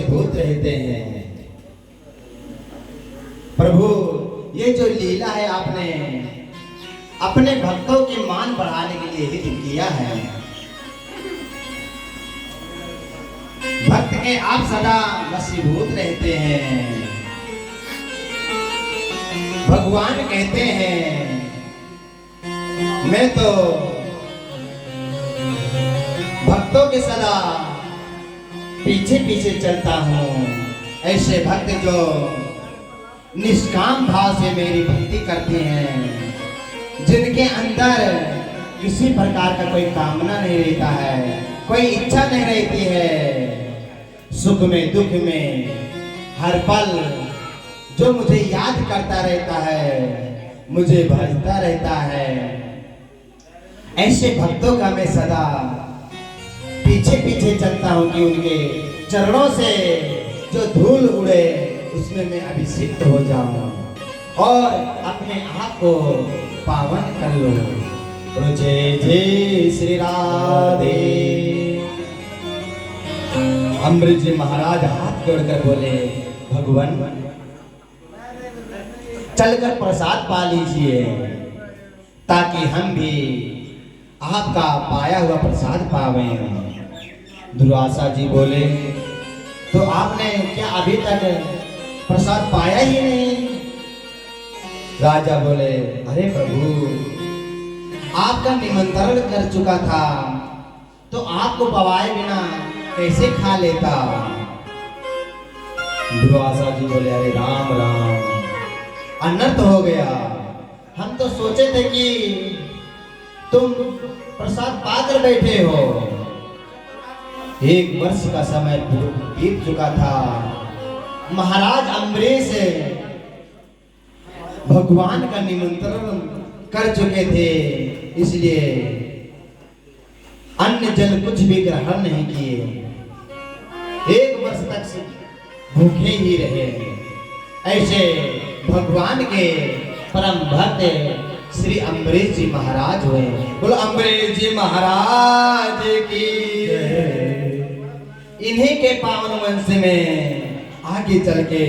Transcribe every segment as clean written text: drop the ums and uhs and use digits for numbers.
वशीभूत रहते हैं। प्रभु, ये जो लीला है आपने अपने भक्तों के मान बढ़ाने के लिए ही किया है। भक्त के आप सदा वशीभूत रहते हैं। भगवान कहते हैं मैं तो भक्तों के सदा पीछे पीछे चलता हूँ। ऐसे भक्त जो निष्काम भाव से मेरी भक्ति करते हैं, जिनके अंदर किसी प्रकार का कोई कामना नहीं रहता है, कोई इच्छा नहीं रहती है, सुख में दुख में हर पल जो मुझे याद करता रहता है, मुझे भजता रहता है, ऐसे भक्तों का मैं सदा पीछे पीछे चलता हूँ कि उनके चरणों से जो धूल उड़े उसमें मैं अभिषिक्त हो जाऊं और अपने आप को पावन कर लूं। जय जय श्री राधे। अमृत जी महाराज हाथ जोड़कर बोले, भगवान चलकर प्रसाद पा लीजिए ताकि हम भी आपका पाया हुआ प्रसाद पावे। दुर्वासा जी बोले, तो आपने क्या अभी तक प्रसाद पाया ही नहीं? राजा बोले, अरे प्रभु, आपका निमंत्रण कर चुका था तो आपको पवाए बिना कैसे खा लेता? दुर्वासा जी बोले, अरे राम राम, अनर्थ हो गया। हम तो सोचे थे कि तुम प्रसाद पाकर बैठे हो। 1 वर्ष का समय बीत चुका था। महाराज अम्बरीश भगवान का निमंत्रण कर चुके थे, इसलिए अन्न जल कुछ भी ग्रहण नहीं किए। 1 वर्ष तक भूखे ही रहे। ऐसे भगवान के परम भक्त श्री अम्बरीश जी महाराज हुए। बोलो अम्बरीश जी महाराज की। इन्हीं के पावन वंश में आगे चल के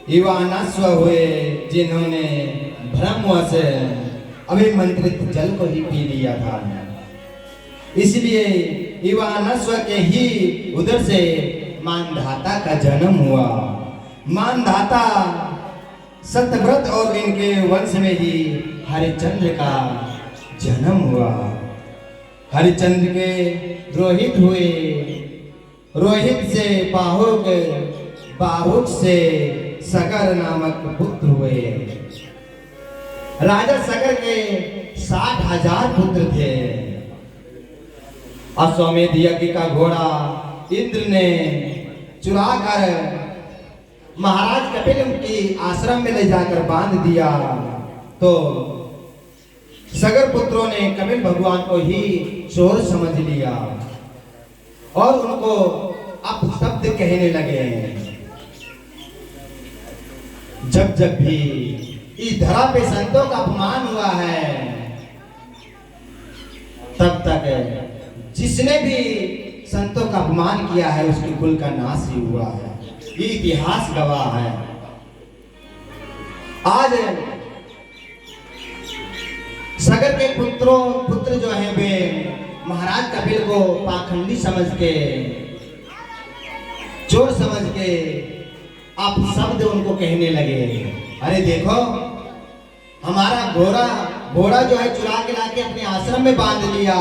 युवानस्व हुए, जिन्होंने ब्रह्मवश अभिमंत्रित जल को ही पी लिया था। इसलिए युवानस्व के ही उधर से मानधाता का जन्म हुआ। मानधाता सत्यव्रत और इनके वंश में ही हरिश्चंद्र का जन्म हुआ। हरिश्चंद्र के रोहित हुए, रोहित से बाहुक, बाहुक से सगर नामक पुत्र हुए। राजा सगर के 60,000 पुत्र थे। अश्वमेध यज्ञ का घोड़ा इंद्र ने चुरा कर महाराज कपिल की आश्रम में ले जाकर बांध दिया, तो सगर पुत्रों ने कपिल भगवान को ही चोर समझ लिया और उनको अपशब्द कहने लगे। जब जब भी इस धरा पे संतों का अपमान हुआ है, तब तक जिसने भी संतों का अपमान किया है उसके कुल का नाश ही हुआ है। ये इतिहास गवाह है। आज सगर के पुत्र जो हैं वे महाराज कपिल को पाखंडी समझ के, चोर समझ के आप शब्द उनको कहने लगे। अरे देखो, हमारा घोड़ा जो है चुरा के लाके अपने आश्रम में बांध लिया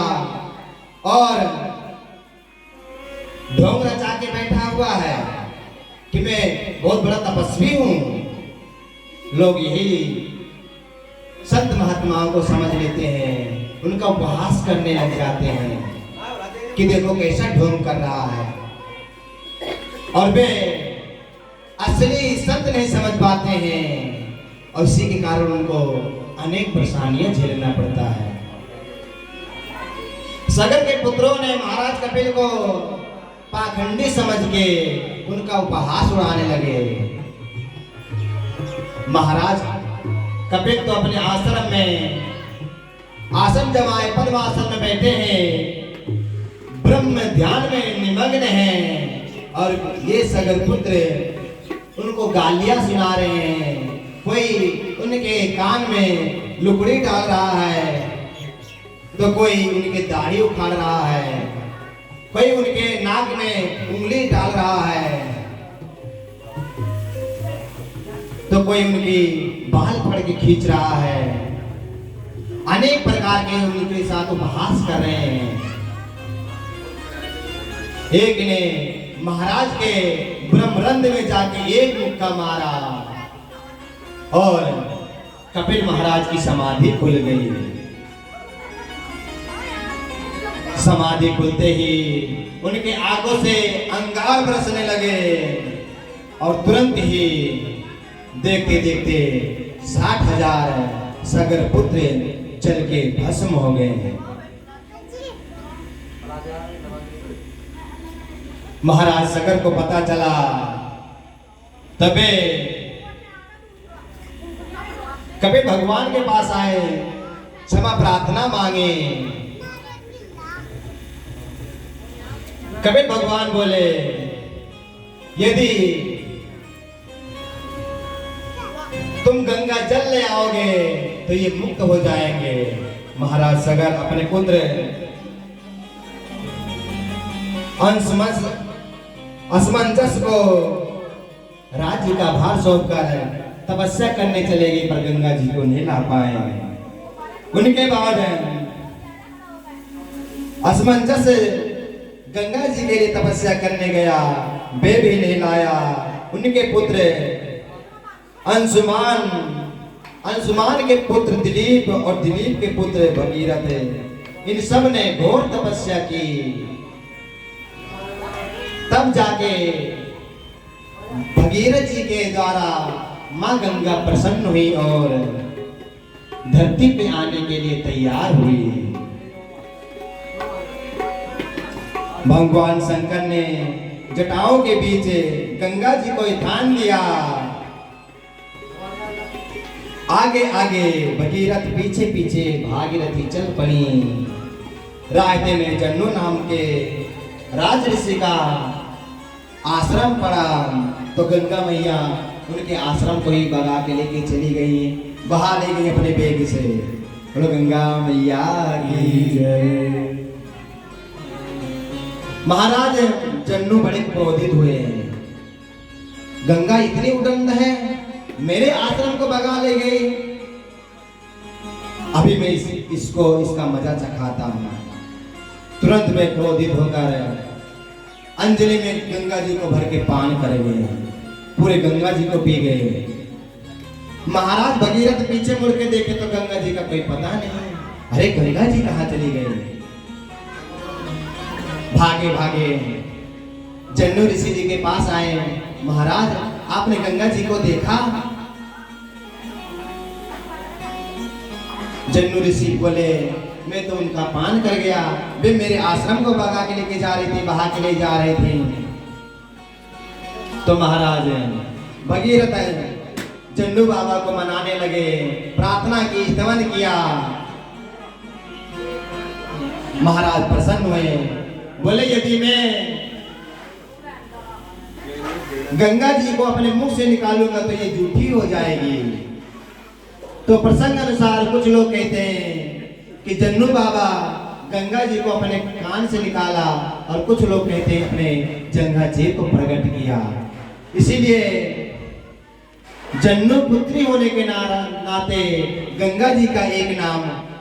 और ढोंग रचा के बैठा हुआ है कि मैं बहुत बड़ा तपस्वी हूं। लोग यही संत महात्माओं को समझ लेते हैं, उनका उपहास करने लग जाते हैं कि देखो कैसा ढोंग कर रहा है, और वे असली संत नहीं समझ पाते हैं और इसी के कारण उनको अनेक परेशानियां झेलना पड़ता है। सगर के पुत्रों ने महाराज कपिल को पाखंडी समझ के उनका उपहास उड़ाने लगे। महाराज कपिल तो अपने आश्रम में आसन जमाए पद्मासन में बैठे हैं, ब्रह्म ध्यान में निमग्न हैं और ये सगर पुत्र उनको गालियां सुना रहे हैं। कोई उनके कान में लुकड़ी डाल रहा है, तो कोई उनके दाढ़ी उखाड़ रहा है, कोई उनके नाक में उंगली डाल रहा है, तो कोई उनकी बाल फड़ के खींच रहा है। अनेक प्रकार के उनके साथ उपहास कर रहे हैं। एक ने महाराज के ब्रह्मरंध्र में जाके एक मुक्का मारा और कपिल महाराज की समाधि खुल गई। समाधि खुलते ही उनके आंखों से अंगार बरसने लगे और तुरंत ही देखते देखते 60,000 सगर पुत्र जल के भस्म हो गए हैं। महाराज सगर को पता चला, तबे कभी भगवान के पास आए, क्षमा प्रार्थना मांगे। कभी भगवान बोले, यदि तुम गंगा जल ले आओगे तो ये मुक्त हो जाएंगे। महाराज सगर अपने पुत्र असमंजस को राज्य का भार सौंपकर तपस्या करने चले गए, पर गंगा जी को नहीं ला पाए। उनके बाद असमंजस गंगा जी के लिए तपस्या करने गया, वे भी नहीं लाया। उनके पुत्र अंशुमान के पुत्र दिलीप और दिलीप के पुत्र भगीरथ, इन सब ने घोर तपस्या की। तब जाके भगीरथ जी के द्वारा मां गंगा प्रसन्न हुई और धरती पे आने के लिए तैयार हुई। भगवान शंकर ने जटाओं के बीच गंगा जी को स्थान दिया। आगे आगे भगीरथ पीछे पीछे भागीरथी चल पड़ी। रास्ते में जन्नू नाम के राज ऋषि का आश्रम पड़ा, तो गंगा मैया उनके आश्रम को ही भगा के लेके चली गई, बहा ले गई अपने बेग से। बोलो गंगा मैया की जय। महाराज जन्नू बड़े क्रोधित हुए, गंगा इतनी उदंड है, मेरे आश्रम को भगा ले गई, अभी मैं इसका मजा चखाता हूं। तुरंत में क्रोधित होकर अंजलि में गंगा जी को भर के पान कर गए, पूरे गंगा जी को पी गए। महाराज भगीरथ पीछे मुड़ के देखे तो गंगा जी का कोई पता नहीं। अरे गंगा जी कहाँ चली गई? भागे भागे जन्नू ऋषि जी के पास आए। महाराज आपने गंगा जी को देखा? जन्नू ऋषि बोले, मैं तो उनका पान कर गया, वे मेरे आश्रम को भगा के लेके जा रही थी, बहा के ले जा रहे थे। तो महाराज भगीरथ जन्नू बाबा को मनाने लगे, प्रार्थना की, स्तवन किया। महाराज प्रसन्न हुए, बोले यदि मैं गंगा जी को अपने मुख से निकालूंगा तो ये झूठी हो जाएगी। तो प्रसंग अनुसार कुछ लोग कहते हैं कि जन्नू बाबा गंगा जी को अपने कान से निकाला, और कुछ लोग कहते हैं अपने जंघा जी को प्रकट किया। इसीलिए जन्नू पुत्री होने के नाते गंगा जी का एक नाम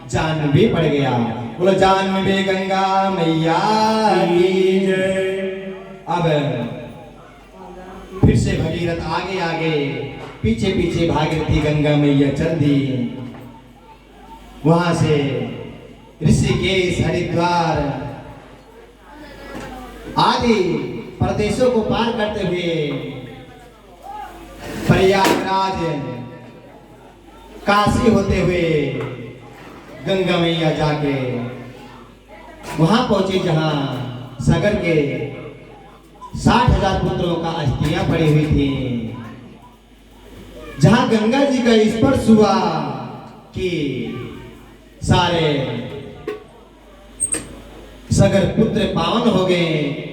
जाह्नवी पड़ गया। बोलो जाह्नवी गंगा मैया की जय। अब फिर से भगीरथ आगे आगे पीछे पीछे भागीरथी गंगा मैया चल दी। वहां से ऋषिकेश, हरिद्वार आदि प्रदेशों को पार करते हुए प्रयागराज, काशी होते हुए गंगा मैया जाके वहां पहुंची जहां सगर के 60,000 पुत्रों का अस्थियां पड़ी हुई थी। जहां गंगा जी का स्पर्श हुआ कि सारे सगर पुत्र पावन हो गए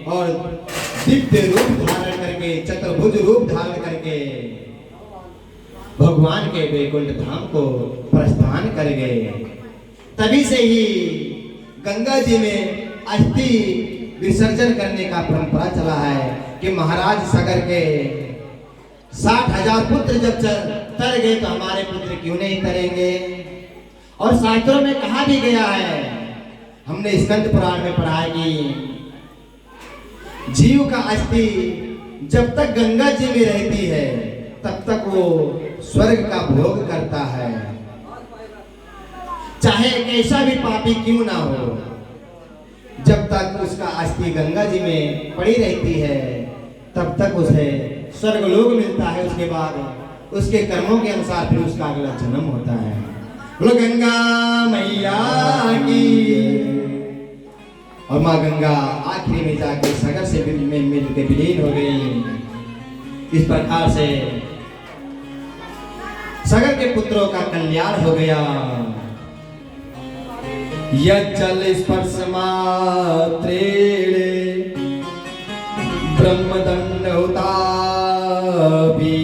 और दिव्य रूप धारण करके, चतुर्भुज रूप धारण करके भगवान के वैकुंठ धाम को प्रस्थान कर गए। तभी से ही गंगा जी में अस्थि विसर्जन करने का परंपरा चला है कि महाराज सगर के 60,000 पुत्र जब तर गए तो हमारे पुत्र क्यों नहीं तरेंगे। और शास्त्रों में कहा भी गया है, हमने स्कंद पुराण में पढ़ा है कि जीव का अस्थि जब तक गंगा जी में रहती है तब तक वो स्वर्ग का भोग करता है, चाहे कैसा भी पापी क्यों ना हो। जब तक उसका अस्थि गंगा जी में पड़ी रहती है तब तक उसे स्वर्गलोक मिलता है। उसके बाद उसके कर्मों के अनुसार फिर उसका अगला जन्म होता है। बोलो गंगा मैया की। और माँ गंगा आखिरी में जाके सगर से मिल के विलीन हो गई। इस प्रकार से सगर के पुत्रों का कल्याण हो गया। यज्जल स्पर्श मात्रेण ब्रह्मदंड होता भी